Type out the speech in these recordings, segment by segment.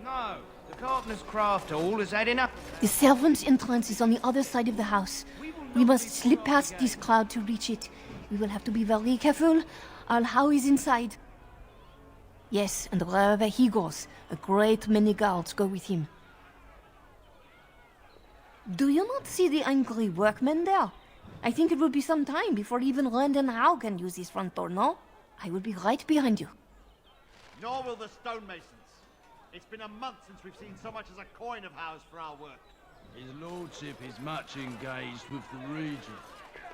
No, the carpenter's craft hall has had enough. The servants' entrance is on the other side of the house. We must slip past this crowd to reach it. We will have to be very careful. Our How is inside. Yes, and wherever he goes, a great many guards go with him. Do you not see the angry workmen there? I think it will be some time before even Rand and Hawke can use this front door, no? I will be right behind you. Nor will the stonemasons. It's been a month since we've seen so much as a coin of Howe's for our work. His lordship is much engaged with the region.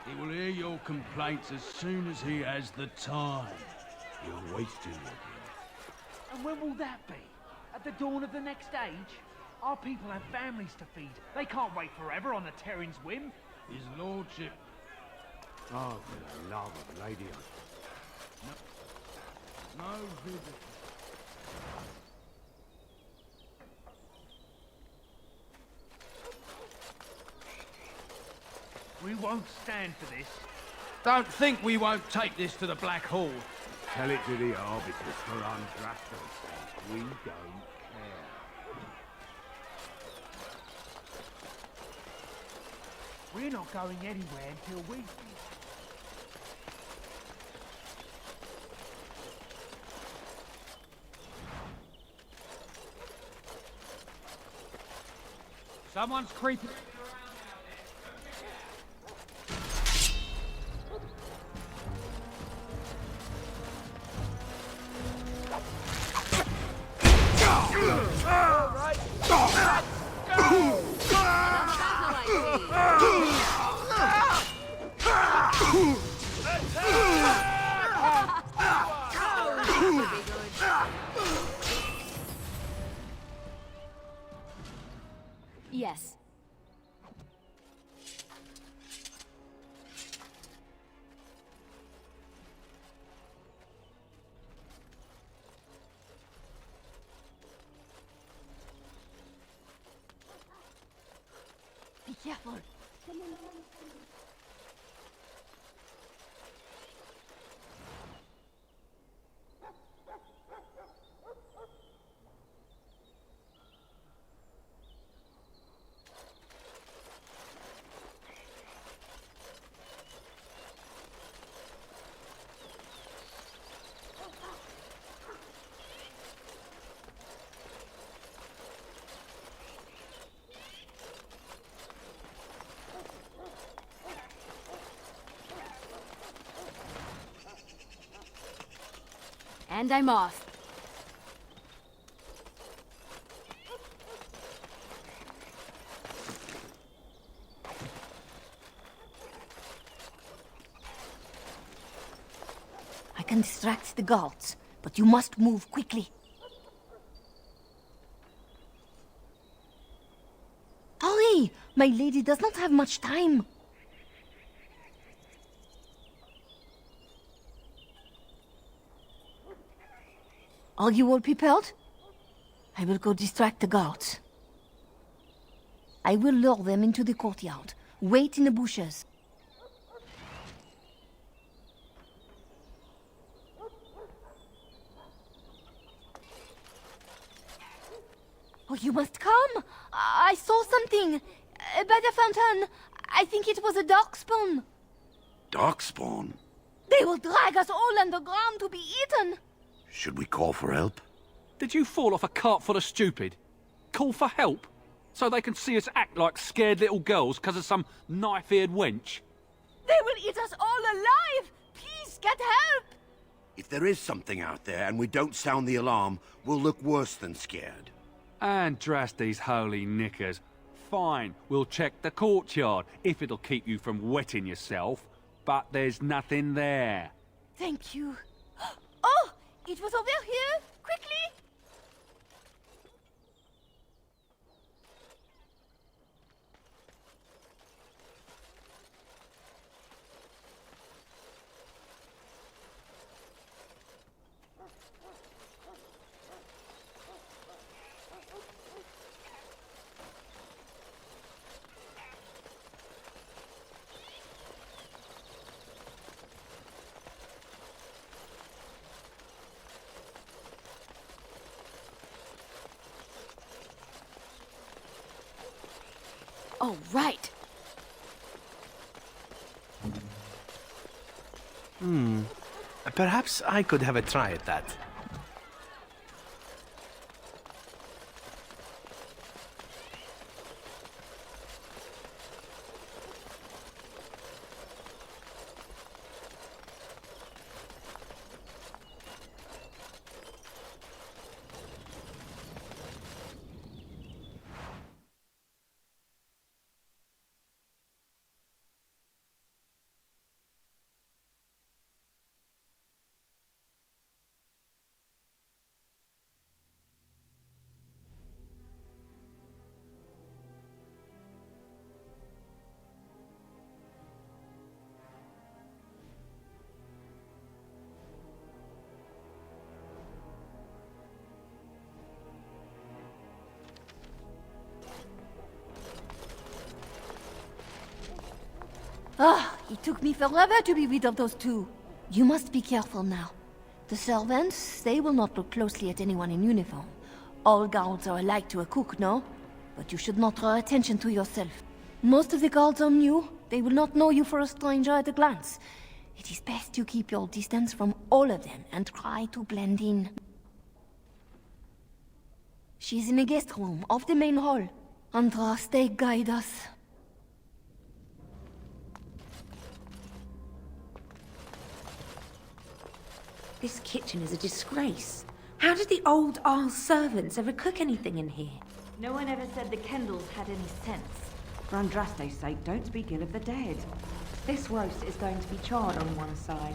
He will hear your complaints as soon as he has the time. You're wasting your breath. And when will that be? At the dawn of the next age? Our people have families to feed. They can't wait forever on the Terran's whim. His lordship... Oh, for the love of Lady No visit. We won't stand for this. Don't think we won't take this to the Black Hall. Tell it to the arbiters for Andrasto's sake. We don't care. We're not going anywhere until we... Someone's creeping... Yes. Be careful. And I'm off. I can distract the guards, but you must move quickly. Hurry! My lady does not have much time. Are you all prepared? I will go distract the guards. I will lure them into the courtyard. Wait in the bushes. Oh, you must come! I saw something! By the fountain! I think it was a darkspawn! Darkspawn? They will drag us all underground to be eaten! Should we call for help? Did you fall off a cart full of stupid? Call for help? So they can see us act like scared little girls because of some knife-eared wench? They will eat us all alive! Please, get help! If there is something out there and we don't sound the alarm, we'll look worse than scared. And drast these holy knickers. Fine, we'll check the courtyard, if it'll keep you from wetting yourself. But there's nothing there. Thank you. Oh! It was over here! Quickly! Oh, right. Perhaps I could have a try at that. Ah, it took me forever to be rid of those two. You must be careful now. The servants, they will not look closely at anyone in uniform. All guards are alike to a cook, no? But you should not draw attention to yourself. Most of the guards are new. They will not know you for a stranger at a glance. It is best you keep your distance from all of them and try to blend in. She's in the guest room of the main hall. Andraste, guide us. This kitchen is a disgrace. How did the old Arl's servants ever cook anything in here? No one ever said the Kendalls had any sense. For Andraste's sake, don't speak ill of the dead. This roast is going to be charred on one side.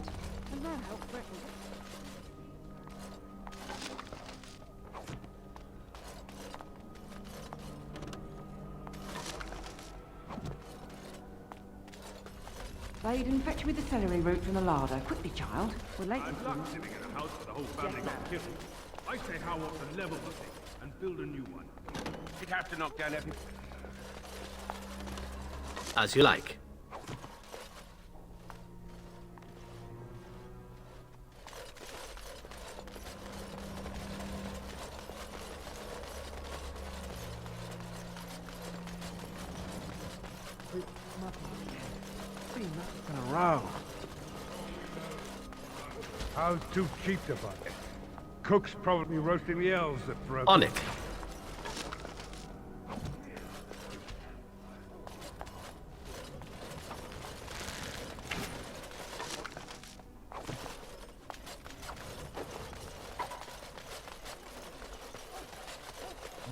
They didn't fetch me the celery root from the larder. Quickly, child. We're late. I'd luck sitting in a house where the whole family got killed. I say how up to level the thing and build a new one. You'd have to knock down every... As you like. In a row. How's too cheap to buy it? Cook's probably roasting the elves that broke. On it.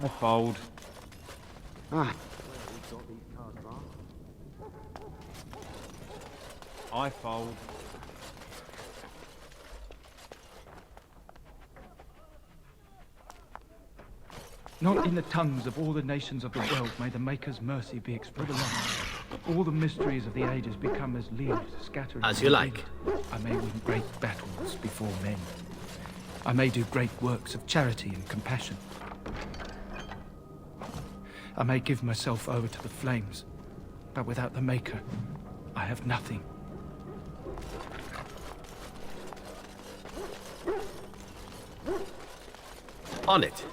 I fold. I fold. Not in the tongues of all the nations of the world may the Maker's mercy be expressed along. All the mysteries of the ages become as leaves scattering. As you like. I may win great battles before men. I may do great works of charity and compassion. I may give myself over to the flames, but without the Maker, I have nothing. On it.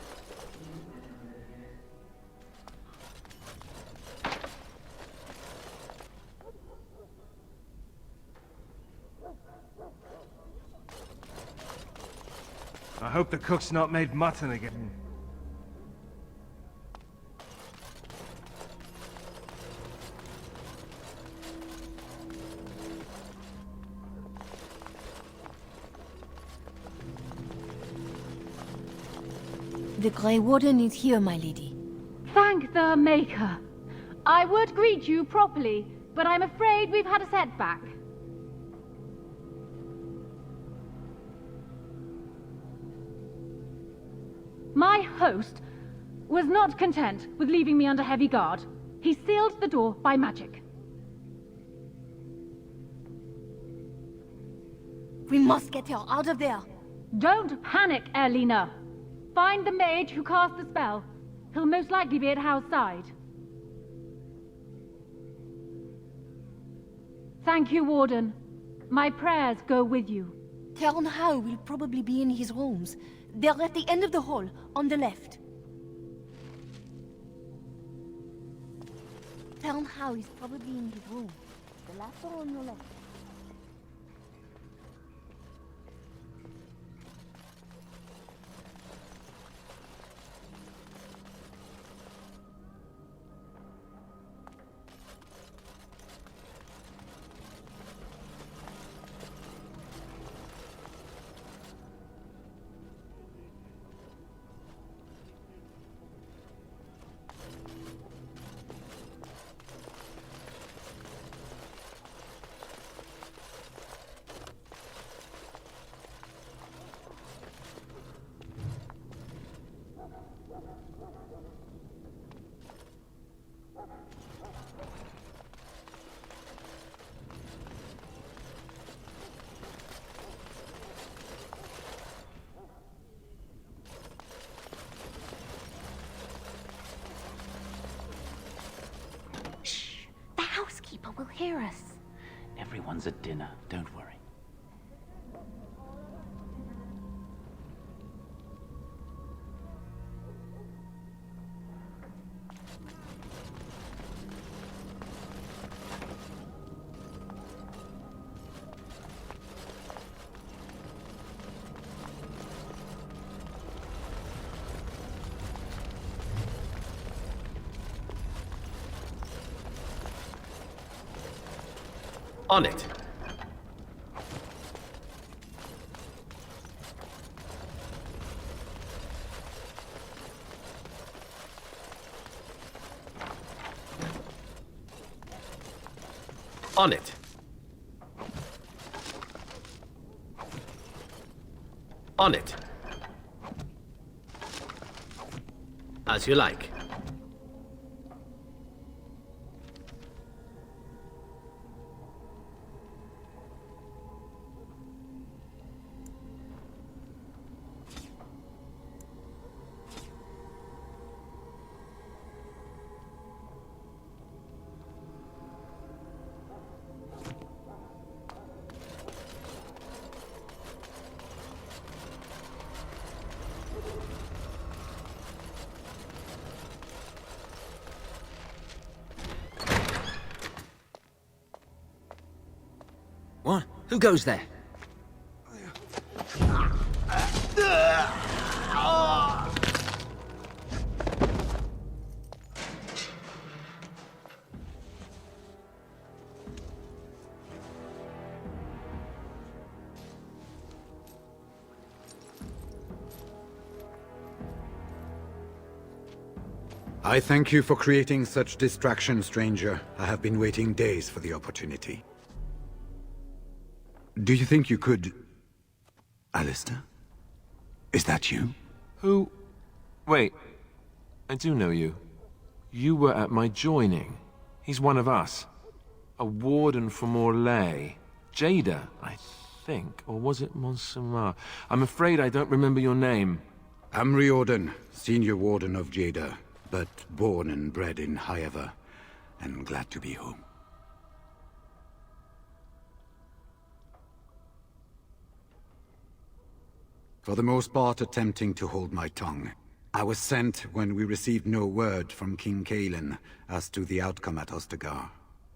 I hope the cook's not made mutton again. The Gray Warden is here, my lady. Thank the Maker. I would greet you properly, but I'm afraid we've had a setback. My host was not content with leaving me under heavy guard. He sealed the door by magic. We must get her out of there. Don't panic, Erlina. Find the mage who cast the spell. He'll most likely be at Hal's side. Thank you, Warden. My prayers go with you. Tell Hal will probably be in his rooms. They're at the end of the hall, on the left. Found how he's probably in his room. The last door on your left. Housekeeper will hear us. Everyone's at dinner, don't worry. On it. On it. On it. As you like. What? Who goes there? I thank you for creating such distraction, stranger. I have been waiting days for the opportunity. Do you think you could... Alistair? Is that you? Who... Wait. I do know you. You were at my joining. He's one of us. A warden from Orlais. Jada, I think. Or was it Monsamar? I'm afraid I don't remember your name. I'm Riordan, senior warden of Jada, but born and bred in Highever, and glad to be home. For the most part, attempting to hold my tongue. I was sent when we received no word from King Cailan as to the outcome at Ostagar.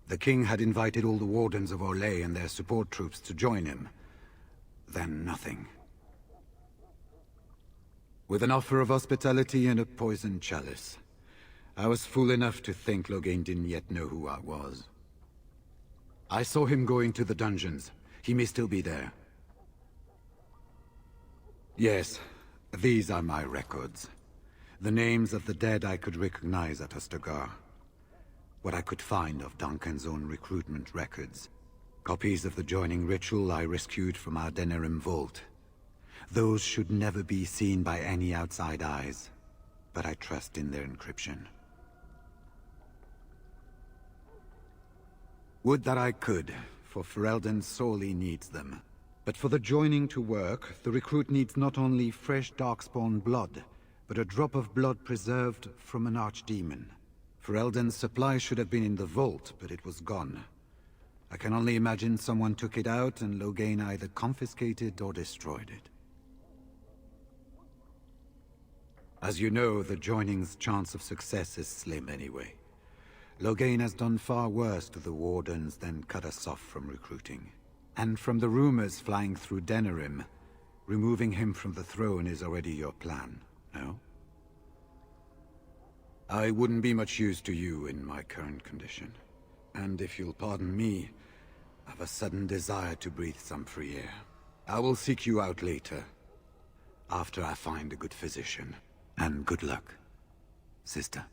The king had invited all the wardens of Orlais and their support troops to join him. Then nothing. With an offer of hospitality and a poisoned chalice. I was fool enough to think Loghain didn't yet know who I was. I saw him going to the dungeons. He may still be there. Yes, these are my records. The names of the dead I could recognize at Ostagar. What I could find of Duncan's own recruitment records. Copies of the joining ritual I rescued from our Denerim vault. Those should never be seen by any outside eyes, but I trust in their encryption. Would that I could, for Ferelden sorely needs them. But for the joining to work, the recruit needs not only fresh darkspawn blood, but a drop of blood preserved from an archdemon. Ferelden's supply should have been in the vault, but it was gone. I can only imagine someone took it out and Loghain either confiscated or destroyed it. As you know, the joining's chance of success is slim anyway. Loghain has done far worse to the Wardens than cut us off from recruiting. And from the rumors flying through Denerim, removing him from the throne is already your plan, no? I wouldn't be much use to you in my current condition. And if you'll pardon me, I've a sudden desire to breathe some free air. I will seek you out later, after I find a good physician. And good luck, sister.